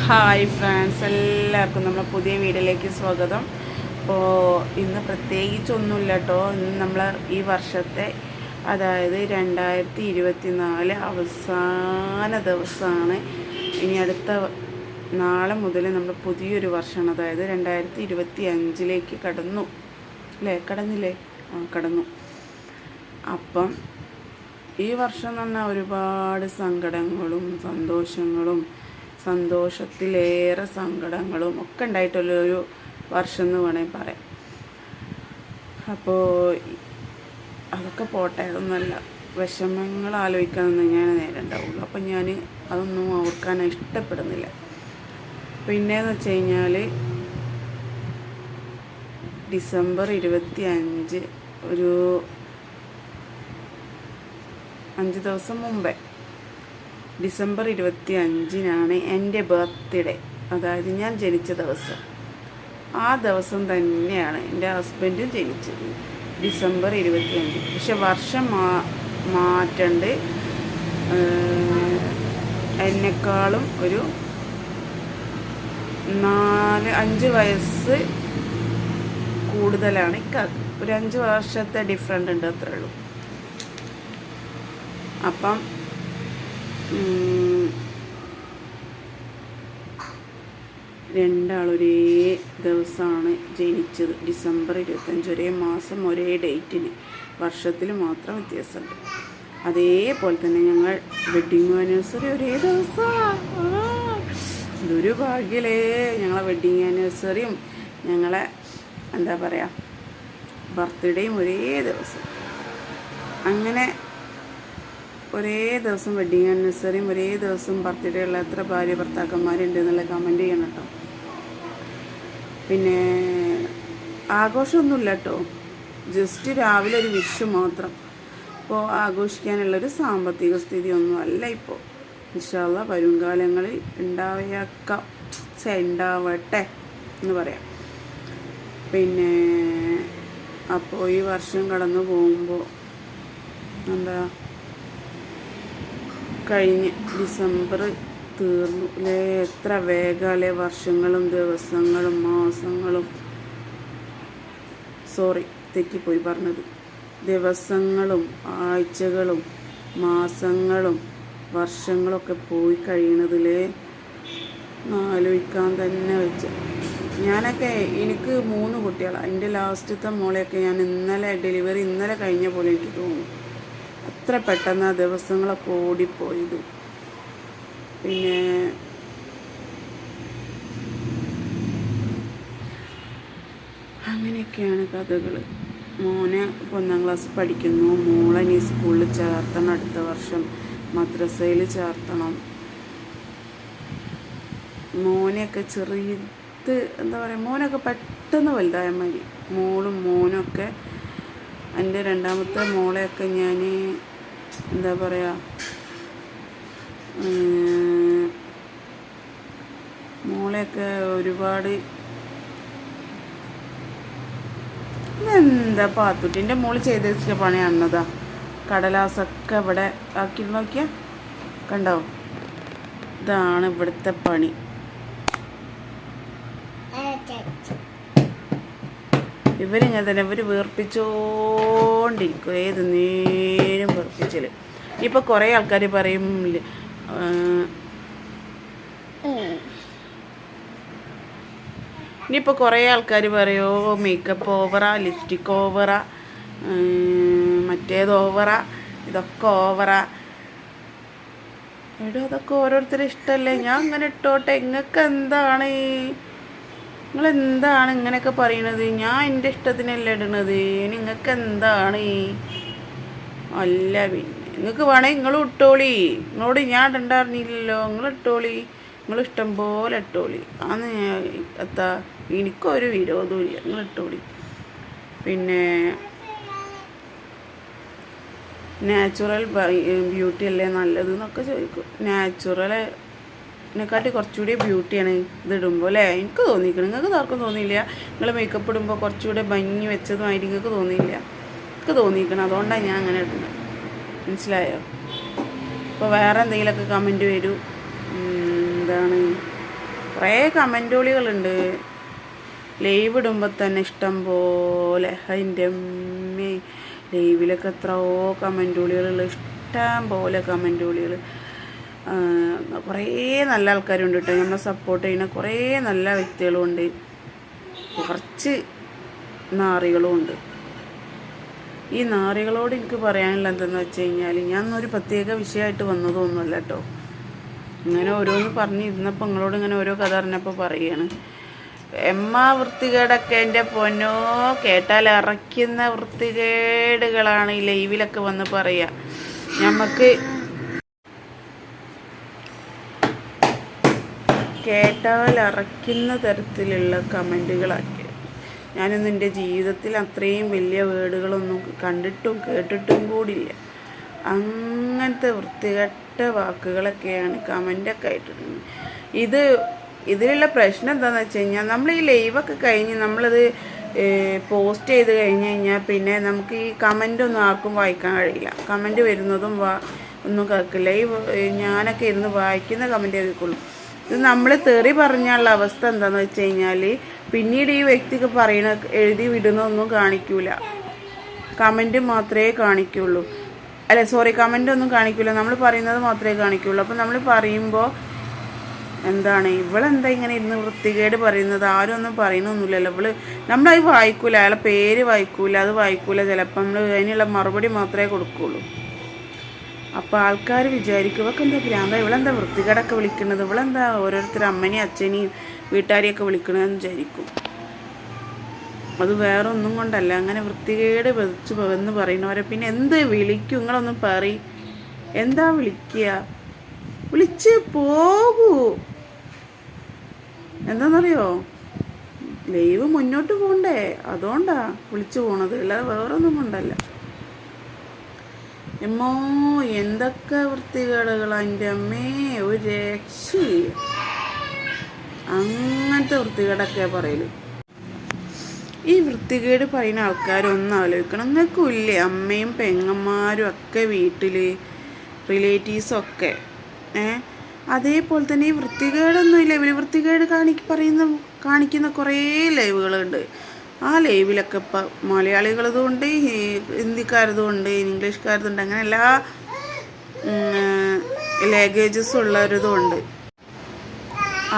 Hi friends, എല്ലാവർക്കും നമ്മുടെ പുതിയ വീഡിയോയിലേക്ക് സ്വാഗതം. അപ്പോൾ ഇന്ന് പ്രത്യേകിച്ചൊന്നുമില്ല കേട്ടോ. ഇന്ന് നമ്മൾ ഈ വർഷത്തെ, അതായത് 2024 അവസാന ദിവസമാണ്. ഇനി അടുത്ത നാളെ മുതൽ നമ്മൾ പുതിയൊരു വർഷമാണ്, അതായത് 2025 കടന്നു അല്ലേ? കടന്നില്ലേ? കടന്നു. അപ്പം ഈ വർഷം എന്ന് പറഞ്ഞാൽ ഒരുപാട് സങ്കടങ്ങളും സന്തോഷത്തിലേറെ സങ്കടങ്ങളും ഒക്കെ ഉണ്ടായിട്ടുള്ളൊരു വർഷം എന്ന് വേണമെങ്കിൽ പറയാം. അപ്പോൾ അതൊക്കെ പോട്ടെ, അതൊന്നുമല്ല. വിഷമങ്ങൾ ആലോചിക്കാനൊന്നും ഞാൻ നേരം ഉണ്ടാവുള്ളൂ. അപ്പം ഞാൻ അതൊന്നും ഓർക്കാൻ ഇഷ്ടപ്പെടുന്നില്ല. പിന്നെയെന്ന് വെച്ച് കഴിഞ്ഞാൽ ഡിസംബർ 25 ഒരു 5 ദിവസം മുമ്പേ, ഡിസംബർ 25 എൻ്റെ ബർത്ത്ഡേ, അതായത് ഞാൻ ജനിച്ച ദിവസം. ആ ദിവസം തന്നെയാണ് എൻ്റെ ഹസ്ബൻഡും ജനിച്ചത്, ഡിസംബർ 25. പക്ഷെ വർഷം മാറ്റണ്ട്. എന്നെക്കാളും ഒരു 4-5 വയസ്സ് കൂടുതലാണ് ഇക്കാക്ക്. ഒരു 5 വർഷത്തെ ഡിഫറൻ്റ് ഉണ്ട്, അത്രേ ഉള്ളൂ. അപ്പം രണ്ടാളൊരേ ദിവസമാണ് ജനിച്ചത്, ഡിസംബർ 25. ഒരേ മാസം, ഒരേ ഡേറ്റിന്, വർഷത്തിൽ മാത്രം വ്യത്യാസമുണ്ട്. അതേപോലെ തന്നെ ഞങ്ങൾ വെഡ്ഡിങ് ആനിവേഴ്സറി ഒരേ ദിവസമാണ്. ഇതൊരു ഭാഗ്യലേ. ഞങ്ങളെ വെഡ്ഡിങ് ആനിവേഴ്സറിയും ഞങ്ങളെ എന്താ പറയുക ബർത്ത്ഡേയും ഒരേ ദിവസം. അങ്ങനെ ഒരേ ദിവസം വെഡ്ഡിങ് ആനിവേഴ്സറിയും ഒരേ ദിവസം ബർത്ത്ഡേ ഉള്ള എത്ര ഭാര്യ ഭർത്താക്കന്മാരുണ്ട് എന്നുള്ള കമൻറ്റ് ചെയ്യണം കേട്ടോ. പിന്നെ ആഘോഷമൊന്നുമില്ല കേട്ടോ, ജസ്റ്റ് രാവിലെ ഒരു വിഷു മാത്രം. ഇപ്പോൾ ആഘോഷിക്കാനുള്ളൊരു സാമ്പത്തിക സ്ഥിതി ഒന്നും അല്ല ഇപ്പോൾ. ഇൻഷാ അല്ലാഹ് വരും കാലങ്ങളിൽ ഉണ്ടാവട്ടെ എന്ന് പറയാം. പിന്നെ അപ്പോൾ ഈ വർഷം കടന്നു പോകുമ്പോൾ എന്താ, കഴിഞ്ഞ് ഡിസംബർ തീർന്നു അല്ലേ? എത്ര വേഗമല്ലേ വർഷങ്ങളും ദിവസങ്ങളും മാസങ്ങളും, തെറ്റിപ്പോയി പറഞ്ഞത്, ദിവസങ്ങളും ആഴ്ചകളും മാസങ്ങളും വർഷങ്ങളൊക്കെ പോയി കഴിയണതിലേ ആലോചിക്കാൻ തന്നെ വെച്ച്. ഞാനൊക്കെ, എനിക്ക് 3 കുട്ടികളാണ്. എൻ്റെ ലാസ്റ്റത്തെ മോളെയൊക്കെ ഞാൻ ഡെലിവറി ഇന്നലെ കഴിഞ്ഞ പോലെ എനിക്ക് തോന്നുന്നു. അത്ര പെട്ടെന്ന് ആ ദിവസങ്ങളൊക്കെ ഓടിപ്പോയത്. പിന്നെ അങ്ങനെയൊക്കെയാണ് കഥകൾ. മോനെ 1ാം ക്ലാസ് പഠിക്കുന്നു, മോളെ ഇനി സ്കൂളിൽ ചേർത്തണം, അടുത്ത വർഷം മദ്രസയിൽ ചേർത്തണം. മോനെയൊക്കെ എന്താ പറയുക, മോനൊക്കെ പെട്ടെന്ന് വലുതായ മാതിരി. മോനൊക്കെ എൻ്റെ 2ാമത്തെ മോളെയൊക്കെ ഞാൻ എന്താ പറയുക, മോളെയൊക്കെ ഒരുപാട് എന്താ പാത്തുട്ടിൻ്റെ മോള് ചെയ്ത് വെച്ചിട്ട് പണി അന്നതാ. കടലാസൊക്കെ ഇവിടെ ആക്കി നോക്കിയാൽ കണ്ടോ, ഇതാണ് ഇവിടുത്തെ പണി. ഇവരിങ്ങനെ തന്നെ, ഇവർ വീർപ്പിച്ചോണ്ടിരിക്കും, ഏത് നേരം വീർപ്പിച്ചൽ. ഇപ്പോൾ കുറേ ആൾക്കാർ പറയും, ഇനിയിപ്പോൾ കുറേ ആൾക്കാർ പറയുമോ മേക്കപ്പ് ഓവറാ, ലിപ്സ്റ്റിക് ഓവറാ, മറ്റേത് ഓവറാ, ഇതൊക്കെ ഓവറാ. അതൊക്കെ ഓരോരുത്തരും ഇഷ്ടമല്ലേ. ഞാൻ ഇങ്ങനെ ഇട്ടോട്ടെ, നിങ്ങൾക്ക് എന്താണ്, നിങ്ങളെന്താണ് ഇങ്ങനെയൊക്കെ പറയണത്? ഞാൻ എൻ്റെ ഇഷ്ടത്തിനല്ല ഇടണത്, നിങ്ങൾക്ക് എന്താണ്? അല്ല, പിന്നെ നിങ്ങൾക്ക് വേണമെങ്കിൽ നിങ്ങൾ ഇട്ടോളി, നിങ്ങളോട് ഞാൻ ഇടണ്ടായിരുന്നില്ലല്ലോ, നിങ്ങൾ ഇട്ടോളി, നിങ്ങൾ ഇഷ്ടം പോലെ ഇട്ടോളി. അന്ന് എനിക്കൊരു വിരോധവും ഇല്ല, നിങ്ങൾ ഇട്ടോളി. പിന്നെ നാച്ചുറൽ ബ്യൂട്ടി അല്ലേ നല്ലത് എന്നൊക്കെ ചോദിക്കും. നാച്ചുറലിനെക്കാട്ടി കുറച്ചുകൂടി ബ്യൂട്ടിയാണ് ഇതിടുമ്പോൾ അല്ലേ? എനിക്ക് തോന്നിക്കണം. നിങ്ങൾക്ക് ആർക്കും തോന്നിയില്ല? നിങ്ങൾ മേക്കപ്പ് ഇടുമ്പോൾ കുറച്ചുകൂടെ ഭംഗി വെച്ചതുമായിട്ട് നിങ്ങൾക്ക് തോന്നിയില്ല? എനിക്ക് തോന്നിക്കണം, അതുകൊണ്ടാണ് ഞാൻ അങ്ങനെ ഇടുന്നത്. മനസ്സിലായോ? ഇപ്പോൾ വേറെ എന്തെങ്കിലുമൊക്കെ കമൻറ്റ് വരും, എന്താണ് കുറേ കമൻറ്റുകളുണ്ട് ലൈവ് ഇടുമ്പോൾ തന്നെ ഇഷ്ടം പോലെ. അതിൻ്റെ അമ്മേ ലൈവിലൊക്കെ എത്രയോ കമൻറ്റുകളുള്ള ഇഷ്ടം പോലെ കമൻറ്റുകൾ. കുറേ നല്ല ആൾക്കാരുണ്ട് കേട്ടോ, നമ്മളെ സപ്പോർട്ട് ചെയ്യുന്ന കുറേ നല്ല വ്യക്തികളുമുണ്ട്, കുറച്ച് നാറികളും ഉണ്ട്. ഈ നാറികളോട് എനിക്ക് പറയാനുള്ള എന്തെന്ന് വെച്ച് കഴിഞ്ഞാൽ, ഞാനൊരു പ്രത്യേക വിഷയമായിട്ട് വന്നതൊന്നുമല്ല കേട്ടോ. ഇങ്ങനെ ഓരോന്ന് പറഞ്ഞിരുന്നപ്പോൾ നിങ്ങളോട് ഇങ്ങനെ ഓരോ കഥ അറിഞ്ഞപ്പോൾ പറയുകയാണ്. വൃത്തികേടൊക്കെ എൻ്റെ പൊന്നോ കേട്ടാൽ ഇറക്കുന്ന വൃത്തികേടുകളാണ് ഈ ലൈവിലൊക്കെ വന്ന് പറയുക. നമുക്ക് കേട്ടാൽ അറയ്ക്കുന്ന തരത്തിലുള്ള കമൻറ്റുകളാക്കി. ഞാനൊന്നും എൻ്റെ ജീവിതത്തിൽ അത്രയും വലിയ വേർഡുകളൊന്നും കണ്ടിട്ടും കേട്ടിട്ടും കൂടിയില്ല. അങ്ങനത്തെ വൃത്തികെട്ട വാക്കുകളൊക്കെയാണ് കമൻ്റൊക്കെ ആയിട്ടുണ്ട്. ഇതിലുള്ള പ്രശ്നം എന്താണെന്ന് വെച്ച് കഴിഞ്ഞാൽ, നമ്മൾ ഈ ലൈവൊക്കെ കഴിഞ്ഞ് നമ്മളത് പോസ്റ്റ് ചെയ്ത് കഴിഞ്ഞ് കഴിഞ്ഞാൽ പിന്നെ നമുക്ക് ഈ കമൻ്റൊന്നും ആർക്കും വായിക്കാൻ കഴിയില്ല. കമൻറ്റ് വരുന്നതും ഒന്നും കേൾക്കില്ല. ഞാനൊക്കെ ഇരുന്ന് വായിക്കുന്ന കമൻറ്റ് കേൾക്കുള്ളൂ. ഇത് നമ്മൾ തെറി പറഞ്ഞുള്ള അവസ്ഥ എന്താണെന്ന് വെച്ച് കഴിഞ്ഞാൽ, പിന്നീട് ഈ വ്യക്തിക്ക് എഴുതി വിടുന്നൊന്നും കാണിക്കൂല, കമൻറ്റ് മാത്രമേ കാണിക്കുള്ളൂ. കമൻ്റ് ഒന്നും കാണിക്കില്ല, നമ്മൾ പറയുന്നത് മാത്രമേ കാണിക്കുള്ളൂ. അപ്പം നമ്മൾ പറയുമ്പോൾ എന്താണ് ഇവളെന്താ ഇങ്ങനെ ഇരുന്ന് വൃത്തികേട് പറയുന്നത്, ആരും ഒന്നും പറയുന്നൊന്നുമില്ലല്ലോ. നമ്മളത് വായിക്കൂല, അയാളെ പേര് വായിക്കൂല, അത് വായിക്കൂല. ചിലപ്പോൾ നമ്മൾ അതിനുള്ള മറുപടി മാത്രമേ കൊടുക്കുകയുള്ളൂ. അപ്പോൾ ആൾക്കാർ വിചാരിക്കും ഇവൾക്ക് എന്താ ഭ്രാന്ത, ഇവളെന്താ വൃത്തികേടൊക്കെ വിളിക്കുന്നത്, ഇവളെന്താ ഓരോരുത്തർ അമ്മനെയും അച്ഛനെയും വീട്ടുകാരെയൊക്കെ വിളിക്കണമെന്ന് വിചാരിക്കും. അത് വേറെ ഒന്നും കൊണ്ടല്ല. അങ്ങനെ വൃത്തികേട് എന്ന് പറയുന്നവരെ പിന്നെ എന്ത് വിളിക്കും? നിങ്ങളൊന്നും എന്താ വിളിക്കുക? വിളിച്ച് പോകൂ. എന്താണെന്നറിയോ, ലൈവ് മുന്നോട്ട് പോകണ്ടേ, അതുകൊണ്ടാ വിളിച്ചു പോണത്, അല്ലാതെ വേറൊന്നും കൊണ്ടല്ല. എമ്മോ എന്തൊക്കെ വൃത്തികേടുകളാ എൻ്റെ അമ്മേ, ഒരു രക്ഷയില്ല. അങ്ങനത്തെ വൃത്തികേടൊക്കെയാ പറയല്. ഈ വൃത്തികേട് പറയുന്ന ആൾക്കാരൊന്നും ആലോചിക്കണം. നിങ്ങൾക്കും ഇല്ലേ അമ്മയും പെങ്ങന്മാരും ഒക്കെ വീട്ടിൽ, റിലേറ്റീവ്സൊക്കെ അതേപോലെ തന്നെ ഈ വൃത്തികേടൊന്നും ഇല്ല. ഇവർ വൃത്തികേട് കാണിക്കുന്ന കുറേ ലൈവുകളുണ്ട്. ആ ലൈവിലൊക്കെ ഇപ്പം മലയാളികളതുകൊണ്ട്, ഹിന്ദിക്കാരതുകൊണ്ട്, ഇംഗ്ലീഷുകാരതുണ്ട്, അങ്ങനെ എല്ലാ ലാംഗ്വേജസും ഉള്ളവരതുകൊണ്ട്.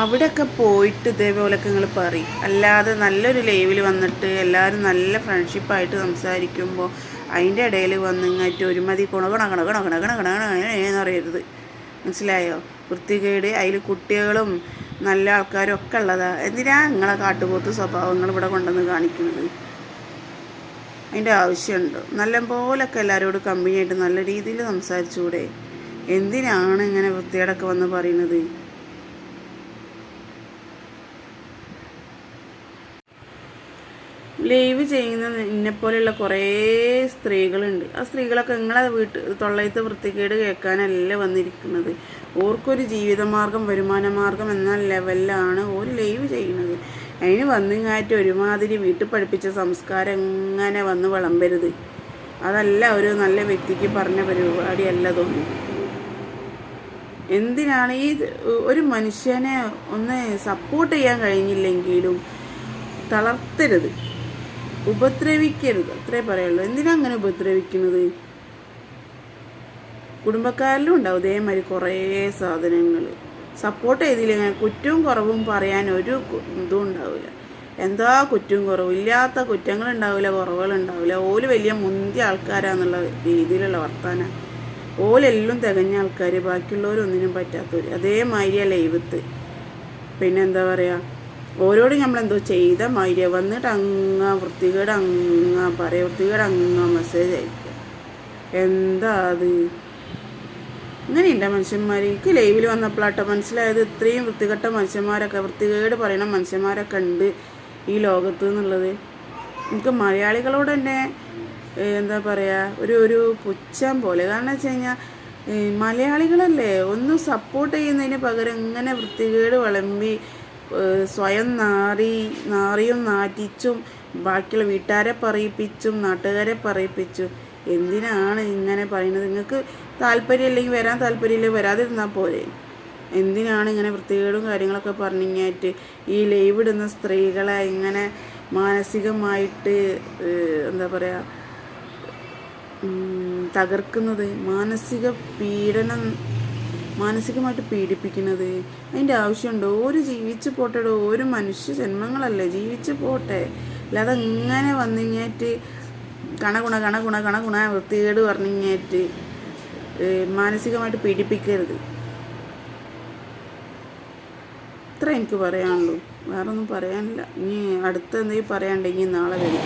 അവിടെയൊക്കെ പോയിട്ട് ഇതേപോലെയൊക്കെ നിങ്ങൾ പറയും. അല്ലാതെ നല്ലൊരു ലൈവിൽ വന്നിട്ട് എല്ലാവരും നല്ല ഫ്രണ്ട്ഷിപ്പായിട്ട് സംസാരിക്കുമ്പോൾ അതിൻ്റെ ഇടയിൽ വന്നിങ്ങായിട്ട് ഒരുമതി എന്ന് പറയരുത്. മനസ്സിലായോ? വൃത്തികേട് അതിൽ കുട്ടികളും നല്ല ആൾക്കാരും ഒക്കെ ഉള്ളതാ. എന്തിനാ നിങ്ങളെ കാട്ടുപോത്ത് സ്വഭാവങ്ങൾ ഇവിടെ കൊണ്ടുവന്ന് കാണിക്കുന്നത്? അതിൻ്റെ ആവശ്യമുണ്ടോ? നല്ല പോലൊക്കെ എല്ലാവരോടും കമ്പനിയായിട്ട് നല്ല രീതിയിൽ സംസാരിച്ചുകൂടെ? എന്തിനാണ് ഇങ്ങനെ വൃത്തികേടൊക്കെ വന്ന് പറയുന്നത്? ലൈവ് ചെയ്യുന്ന എന്നെപ്പോലെയുള്ള കുറേ സ്ത്രീകളുണ്ട്. ആ സ്ത്രീകളൊക്കെ നിങ്ങളെ തൊള്ളയത്ത് വൃത്തികേട് കേൾക്കാനല്ല വന്നിരിക്കുന്നത്. ഓർക്കൊരു ജീവിതമാർഗം, വരുമാനമാർഗം എന്ന ലെവലിലാണ് ഒരു ലൈവ് ചെയ്യുന്നത്. അതിന് വന്നിങ്ങായിട്ട് ഒരുമാതിരി വീട്ടിൽ പഠിപ്പിച്ച സംസ്കാരം എങ്ങനെ വന്ന് വിളമ്പരുത്. അതല്ല ഒരു നല്ല വ്യക്തിക്ക് പറഞ്ഞ പരിപാടിയല്ല തോന്നുന്നു. എന്തിനാണ് ഒരു മനുഷ്യനെ ഒന്ന് സപ്പോർട്ട് ചെയ്യാൻ കഴിഞ്ഞില്ലെങ്കിലും തളർത്തരുത്, ഉപദ്രവിക്കരുത്, അത്രേ പറയുള്ളൂ. എന്തിനാ അങ്ങനെ ഉപദ്രവിക്കുന്നത്? കുടുംബക്കാരിലും ഉണ്ടാവും ഇതേമാതിരി കുറേ സാധനങ്ങൾ. സപ്പോർട്ട് ചെയ്തില്ലെങ്കിൽ കുറ്റവും കുറവും പറയാൻ ഒരു ഇതും ഉണ്ടാവില്ല. എന്താ കുറ്റവും കുറവും? ഇല്ലാത്ത കുറ്റങ്ങളുണ്ടാവില്ല, കുറവുകളുണ്ടാവില്ല. ഓല് വലിയ മുന്തിയ ആൾക്കാരാന്നുള്ള രീതിയിലുള്ള വർത്താനം. ഓലെല്ലാം തികഞ്ഞ ആൾക്കാർ, ബാക്കിയുള്ളവരൊന്നിനും പറ്റാത്തവർ. അതേമാതിരിയാണ് ലൈവത്ത്. പിന്നെന്താ പറയുക, ഓരോടും നമ്മളെന്തോ ചെയ്ത മാതിരിയാണ് വന്നിട്ട് വൃത്തികേട് മെസ്സേജ് അയക്കുക. എന്താ അത്? ഇങ്ങനെയുണ്ട മനുഷ്യന്മാർ? എനിക്ക് ലൈവിൽ വന്നപ്പോഴാട്ടോ മനസ്സിലായത് ഇത്രയും വൃത്തികെട്ട മനുഷ്യന്മാരൊക്കെ, വൃത്തികേട് പറയുന്ന മനുഷ്യന്മാരൊക്കെ ഉണ്ട് ഈ ലോകത്ത് എന്നുള്ളത്. എനിക്ക് മലയാളികളോട് തന്നെ എന്താ പറയുക, ഒരു പുച്ഛം പോലെ. കാരണം വെച്ച് കഴിഞ്ഞാൽ മലയാളികളല്ലേ, ഒന്നും സപ്പോർട്ട് ചെയ്യുന്നതിന് പകരം ഇങ്ങനെ വൃത്തികേട് വിളമ്പി സ്വയം നാറിയും നാറ്റിച്ചും ബാക്കിയുള്ള വീട്ടുകാരെ പറയിപ്പിച്ചും നാട്ടുകാരെ പറയിപ്പിച്ചും എന്തിനാണ് ഇങ്ങനെ പറയുന്നത്? നിങ്ങൾക്ക് താല്പര്യം ഇല്ലെങ്കിൽ വരാൻ താല്പര്യമില്ലെങ്കിൽ വരാതിരുന്നാൽ പോരെ. എന്തിനാണ് ഇങ്ങനെ വൃത്തികേടും കാര്യങ്ങളൊക്കെ പറഞ്ഞിങ്ങായിട്ട് ഈ ലൈവ് ഇടുന്ന സ്ത്രീകളെ ഇങ്ങനെ മാനസികമായിട്ട് എന്താ പറയുക തകർക്കുന്നത്, മാനസികമായിട്ട് പീഡിപ്പിക്കുന്നത്? അതിൻ്റെ ആവശ്യമുണ്ടോ? ഒരു ജീവിച്ച് പോട്ടെടോ, ഒരു മനുഷ്യ ജന്മങ്ങളല്ലേ, ജീവിച്ച് പോട്ടെ. അല്ലാതെ ഇങ്ങനെ വന്നിങ്ങായിട്ട് കണ വൃത്തികേട് പറഞ്ഞിങ്ങായിട്ട് മാനസികമായിട്ട് പീഡിപ്പിക്കരുത്. ഇത്ര എനിക്ക് പറയാനുള്ളൂ, വേറെ ഒന്നും പറയാനില്ല. ഇനി അടുത്ത എന്തെങ്കിലും പറയാനുണ്ടെങ്കിൽ നാളെ വരും.